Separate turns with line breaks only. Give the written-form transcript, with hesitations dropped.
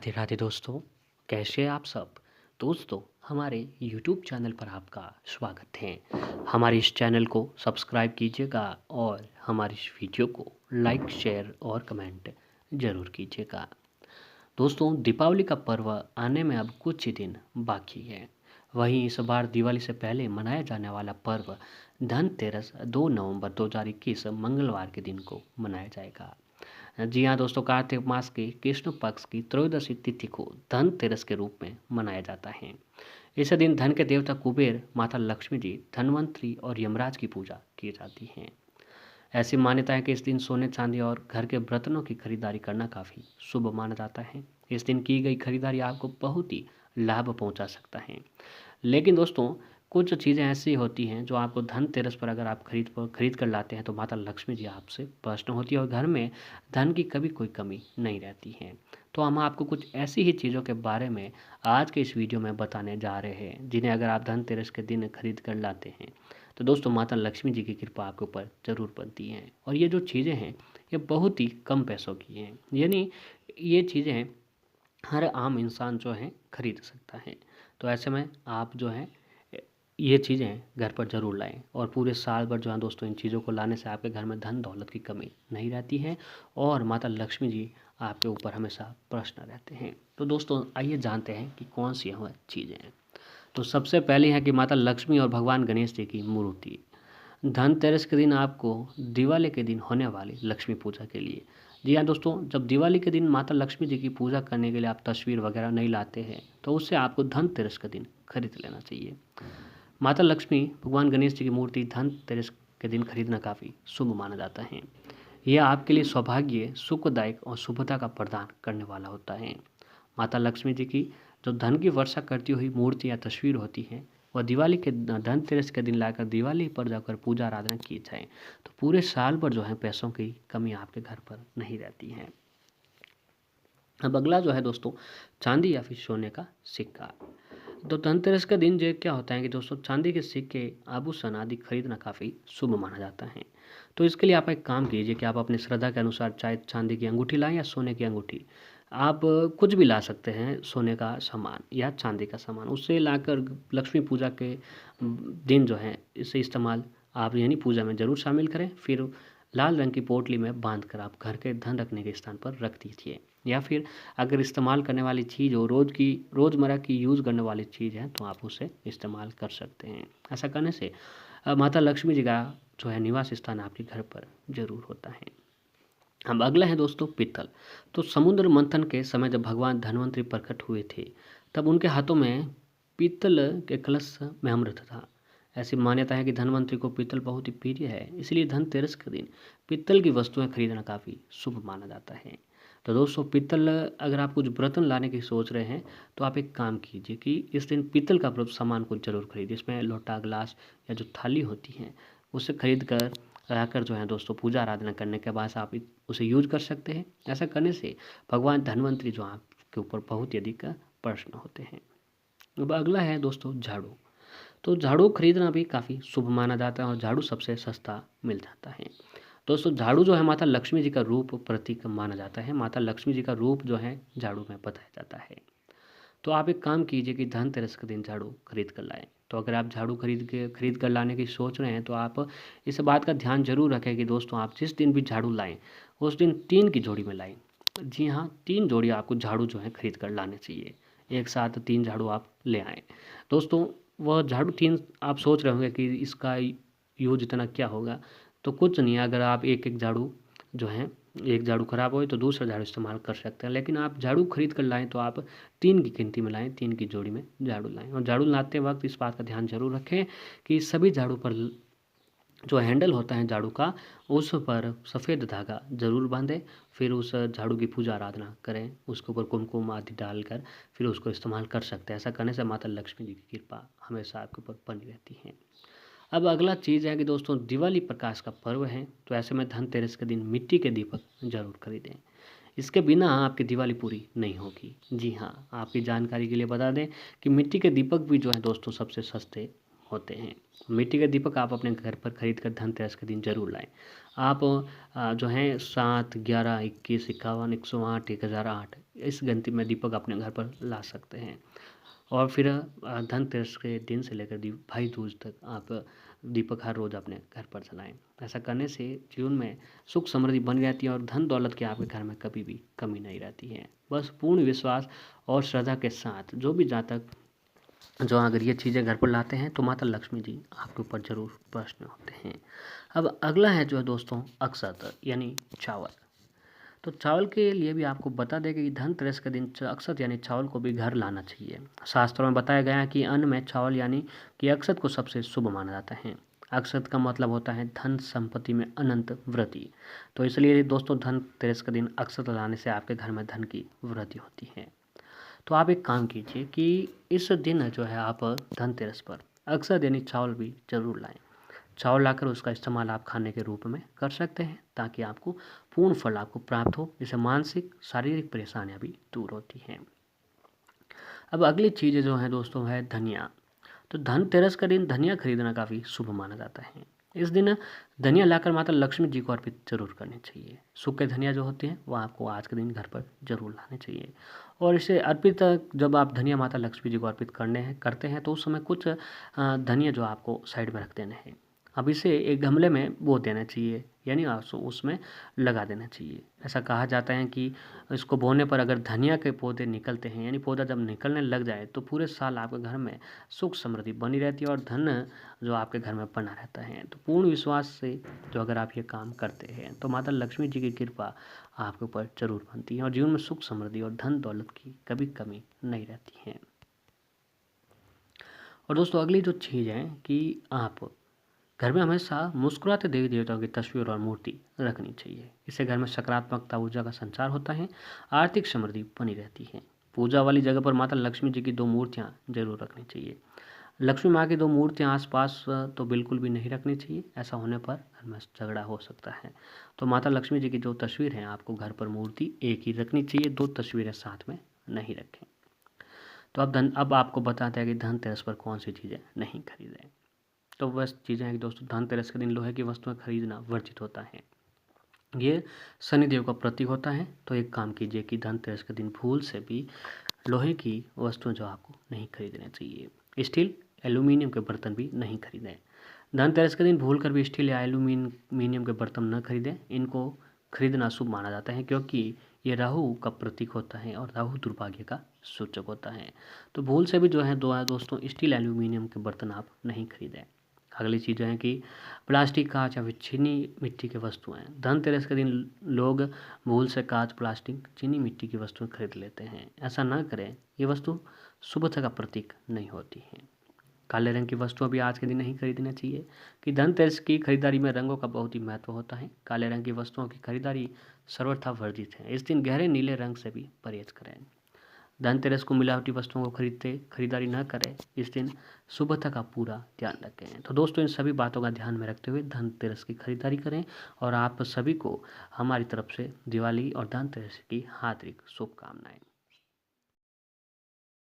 राधे राधे दोस्तों, कैसे हैं आप सब। दोस्तों, हमारे YouTube चैनल पर आपका स्वागत है। हमारे इस चैनल को सब्सक्राइब कीजिएगा और हमारी इस वीडियो को लाइक शेयर और कमेंट ज़रूर कीजिएगा। दोस्तों, दीपावली का पर्व आने में अब कुछ ही दिन बाकी है। वहीं इस बार दिवाली से पहले मनाया जाने वाला पर्व धनतेरस 2 नवंबर 2021 मंगलवार के दिन को मनाया जाएगा। जी हाँ दोस्तों, कार्तिक मास के कृष्ण पक्ष की त्रयोदशी तिथि को धनतेरस के रूप में मनाया जाता है। इस दिन धन के देवता कुबेर, माता लक्ष्मी जी, धनवंतरी और यमराज की पूजा की जाती है। ऐसी मान्यता है कि इस दिन सोने चांदी और घर के बर्तनों की खरीदारी करना काफ़ी शुभ माना जाता है। इस दिन की गई खरीदारी आपको बहुत ही लाभ पहुंचा सकता है। लेकिन दोस्तों, कुछ चीज़ें ऐसी होती हैं जो आपको धनतेरस पर अगर आप खरीद कर लाते हैं तो माता लक्ष्मी जी आपसे प्रसन्न होती है और घर में धन की कभी कोई कमी नहीं रहती है। तो हम आपको कुछ ऐसी ही चीज़ों के बारे में आज के इस वीडियो में बताने जा रहे हैं जिन्हें अगर आप धनतेरस के दिन खरीद कर लाते हैं तो दोस्तों माता लक्ष्मी जी की कृपा आपके ऊपर ज़रूर बनती है। और ये जो चीज़ें हैं ये बहुत ही कम पैसों की हैं, यानी ये चीज़ें हर आम इंसान जो है खरीद सकता है। तो ऐसे में आप जो है ये चीज़ें घर पर ज़रूर लाएं और पूरे साल भर जो है दोस्तों इन चीज़ों को लाने से आपके घर में धन दौलत की कमी नहीं रहती है और माता लक्ष्मी जी आपके ऊपर हमेशा प्रसन्न रहते हैं। तो दोस्तों, आइए जानते हैं कि कौन सी वह चीज़ें हैं। तो सबसे पहली है कि माता लक्ष्मी और भगवान गणेश जी की मूर्ति। धनतेरस के दिन आपको दिवाली के दिन होने वाली लक्ष्मी पूजा के लिए, जी हाँ दोस्तों, जब दिवाली के दिन माता लक्ष्मी जी की पूजा करने के लिए आप तस्वीर वगैरह नहीं लाते हैं तो उससे आपको धनतेरस के दिन खरीद लेना चाहिए। माता लक्ष्मी, भगवान गणेश जी की मूर्ति धनतेरस के दिन खरीदना काफ़ी शुभ माना जाता है। यह आपके लिए सौभाग्य, सुखदायक और शुभता का प्रदान करने वाला होता है। माता लक्ष्मी जी की जो धन की वर्षा करती हुई मूर्ति या तस्वीर होती है वह दिवाली के धनतेरस के दिन लाकर दिवाली पर जाकर पूजा आराधना की जाए तो पूरे साल भर जो है पैसों की कमी आपके घर पर नहीं रहती है। अब अगला जो है दोस्तों, चांदी या फिर सोने का सिक्का। तो धनतेरस का दिन जो क्या होता है कि दोस्तों चांदी के सिक्के, आभूषण आदि खरीदना काफ़ी शुभ माना जाता है। तो इसके लिए आप एक काम कीजिए कि आप अपनी श्रद्धा के अनुसार चाहे चांदी की अंगूठी लाएं या सोने की अंगूठी, आप कुछ भी ला सकते हैं सोने का सामान या चांदी का सामान, उससे लाकर लक्ष्मी पूजा के दिन जो है इसे इस्तेमाल आप यानी पूजा में ज़रूर शामिल करें। फिर लाल रंग की पोटली में बांध कर आप घर के धन रखने के स्थान पर रख दीजिए। या फिर अगर इस्तेमाल करने वाली चीज़ हो, रोज़मर्रा की यूज़ करने वाली चीज़ है तो आप उसे इस्तेमाल कर सकते हैं। ऐसा करने से माता लक्ष्मी जी का जो है निवास स्थान आपके घर पर ज़रूर होता है। अब अगला है दोस्तों पीतल। तो समुद्र मंथन के समय जब भगवान धन्वंतरी प्रकट हुए थे तब उनके हाथों में पीतल के कलश में अमृत था। ऐसी मान्यता है कि धन्वंतरी को पीतल बहुत ही प्रिय है, इसलिए धनतेरस के दिन पीतल की वस्तुएं खरीदना काफ़ी शुभ माना जाता है। तो दोस्तों, पीतल अगर आप कुछ बर्तन लाने की सोच रहे हैं तो आप एक काम कीजिए कि इस दिन पीतल का सामान कुछ जरूर खरीदिए। इसमें लोटा, ग्लास या जो थाली होती है उसे खरीद कर लाकर जो है दोस्तों पूजा आराधना करने के बाद आप उसे यूज कर सकते हैं। ऐसा करने से भगवान धन्वंतरी जो आपके ऊपर बहुत ही अधिक प्रसन्न होते हैं। अब अगला है दोस्तों झाड़ू। तो झाड़ू खरीदना भी काफ़ी शुभ माना जाता है और झाड़ू सबसे सस्ता मिल जाता है। दोस्तों, झाड़ू जो है माता लक्ष्मी जी का रूप प्रतीक माना जाता है। माता लक्ष्मी जी का रूप जो है झाड़ू में बताया जाता है। तो आप एक काम कीजिए कि धनतेरस के दिन झाड़ू खरीद कर लाएं। तो अगर आप झाड़ू खरीद कर लाने की सोच रहे हैं तो आप इस बात का ध्यान जरूर रखें कि दोस्तों आप जिस दिन भी झाड़ू लाएं उस दिन 3 की जोड़ी में लाएं। जी हाँ, 3 जोड़ी आपको झाड़ू जो है खरीद कर लाने चाहिए। एक साथ 3 झाड़ू आप ले आएँ। दोस्तों, वह झाड़ू 3 आप सोच रहे होंगे कि इसका यूज इतना क्या होगा। तो कुछ नहीं, अगर आप एक झाड़ू जो है, एक झाड़ू खराब हो तो दूसरा झाड़ू इस्तेमाल कर सकते हैं। लेकिन आप झाड़ू खरीद कर लाएँ तो आप 3 की गिनती में लाएँ, 3 की जोड़ी में झाड़ू लाएँ। और झाड़ू लाते वक्त इस बात का ध्यान जरूर रखें कि सभी झाड़ू पर जो हैंडल होता है झाड़ू का उस पर सफ़ेद धागा जरूर बांधें। फिर उस झाड़ू की पूजा आराधना करें, उसके ऊपर कुमकुम आदि डालकर फिर उसको इस्तेमाल कर सकते हैं। ऐसा करने से माता लक्ष्मी जी की कृपा हमेशा आपके ऊपर बनी रहती है। अब अगला चीज़ है कि दोस्तों दिवाली प्रकाश का पर्व है, तो ऐसे में धनतेरस के दिन मिट्टी के दीपक जरूर खरीदें। इसके बिना आपकी दिवाली पूरी नहीं होगी। जी हाँ, आपकी जानकारी के लिए बता दें कि मिट्टी के दीपक भी जो है दोस्तों सबसे सस्ते होते हैं। मिट्टी के दीपक आप अपने घर पर खरीद कर धनतेरस के दिन जरूर लाएं। आप जो हैं 7, 11, 21, 51, 108, 1008 इस गिनती में दीपक अपने घर पर ला सकते हैं। और फिर धनतेरस के दिन से लेकर भाई दूज तक आप दीपक हर रोज़ अपने घर पर जलाएं। ऐसा करने से जीवन में सुख समृद्धि बनी रहती है और धन दौलत की आपके घर में कभी भी कमी नहीं रहती है। बस पूर्ण विश्वास और श्रद्धा के साथ जो भी जातक जो अगर ये चीज़ें घर पर लाते हैं तो माता लक्ष्मी जी आपके ऊपर ज़रूर प्रश्न होते हैं। अब अगला है जो है दोस्तों अक्षत यानी चावल। तो चावल के लिए भी आपको बता दें कि धनतेरस के दिन अक्षत यानी चावल को भी घर लाना चाहिए। शास्त्रों में बताया गया है कि अन्न में चावल यानी कि अक्षत को सबसे शुभ माना जाता है। अक्षत का मतलब होता है धन संपत्ति में अनंत वृद्धि। तो इसलिए दोस्तों धनतेरस के दिन अक्षत लाने से आपके घर में धन की वृद्धि होती है। तो आप एक काम कीजिए कि इस दिन जो है आप धनतेरस पर अक्षत यानी चावल भी जरूर लाएं। चावल लाकर उसका इस्तेमाल आप खाने के रूप में कर सकते हैं ताकि आपको पूर्ण फल आपको प्राप्त हो, जिससे मानसिक शारीरिक परेशानियां भी दूर होती हैं। अब अगली चीज़ जो है दोस्तों है धनिया। तो धनतेरस का दिन धनिया खरीदना काफ़ी शुभ माना जाता है। इस दिन धनिया लाकर माता लक्ष्मी जी को अर्पित जरूर करनी चाहिए। सूखे धनिया जो होते हैं वो आपको आज के दिन घर पर जरूर लाने चाहिए। और इसे अर्पित जब आप धनिया माता लक्ष्मी जी को अर्पित करते हैं तो उस समय कुछ धनिया जो आपको साइड में रख देने हैं। अब इसे एक गमले में बो देना चाहिए, यानी उसमें लगा देना चाहिए। ऐसा कहा जाता है कि इसको बोने पर अगर धनिया के पौधे निकलते हैं, यानी पौधा जब निकलने लग जाए तो पूरे साल आपके घर में सुख समृद्धि बनी रहती है और धन जो आपके घर में बना रहता है। तो पूर्ण विश्वास से जो अगर आप ये काम करते हैं तो माता लक्ष्मी जी की कृपा आपके ऊपर जरूर बनती है और जीवन में सुख समृद्धि और धन दौलत की कभी कमी नहीं रहती है। और दोस्तों अगली जो चीज़ है कि आप घर में हमेशा मुस्कुराते देवी देवताओं की तस्वीर और मूर्ति रखनी चाहिए। इससे घर में सकारात्मकता ऊर्जा का संचार होता है, आर्थिक समृद्धि बनी रहती है। पूजा वाली जगह पर माता लक्ष्मी जी की 2 मूर्तियां जरूर रखनी चाहिए। लक्ष्मी माँ की 2 मूर्तियां आसपास तो बिल्कुल भी नहीं रखनी चाहिए, ऐसा होने पर घर में झगड़ा हो सकता है। तो माता लक्ष्मी जी की जो तस्वीर है आपको घर पर मूर्ति एक ही रखनी चाहिए, 2 तस्वीरें साथ में नहीं रखें। तो अब आपको बताते हैं कि धनतेरस पर कौन सी चीज़ें नहीं खरीदें। तो बस चीज़ें हैं कि दोस्तों धनतेरस के दिन लोहे की वस्तुएं खरीदना वर्जित होता है। ये शनिदेव का प्रतीक होता है। तो एक काम कीजिए कि धनतेरस के दिन भूल से भी लोहे की वस्तुएं जो आपको नहीं खरीदना चाहिए। स्टील एल्यूमिनियम के बर्तन भी नहीं खरीदें। धनतेरस के दिन भूल कर भी स्टील या एल्यूमिनियम के बर्तन न खरीदें। इनको खरीदना शुभ माना जाता है क्योंकि ये राहु का प्रतीक होता है और राहु दुर्भाग्य का सूचक होता है। तो भूल से भी जो है दोस्तों स्टील एल्यूमिनियम के बर्तन आप नहीं खरीदें। अगली चीज़ है कि प्लास्टिक, कांच या फिर चीनी मिट्टी की वस्तुएं। धनतेरस के दिन लोग भूल से कांच, प्लास्टिक, चीनी मिट्टी की वस्तुएं खरीद लेते हैं। ऐसा ना करें, ये वस्तु शुभता का प्रतीक नहीं होती है। काले रंग की वस्तुएं भी आज के दिन नहीं खरीदना चाहिए कि धनतेरस की खरीदारी में रंगों का बहुत ही महत्व होता है। काले रंग की वस्तुओं की खरीदारी सर्वथा वर्जित है। इस दिन गहरे नीले रंग से भी परहेज करें। धनतेरस को मिलावटी वस्तुओं को खरीदारी न करें। इस दिन शुभता का पूरा ध्यान रखें। तो दोस्तों इन सभी बातों का ध्यान में रखते हुए धनतेरस की खरीदारी करें और आप सभी को हमारी तरफ से दिवाली और धनतेरस की हार्दिक शुभकामनाएं।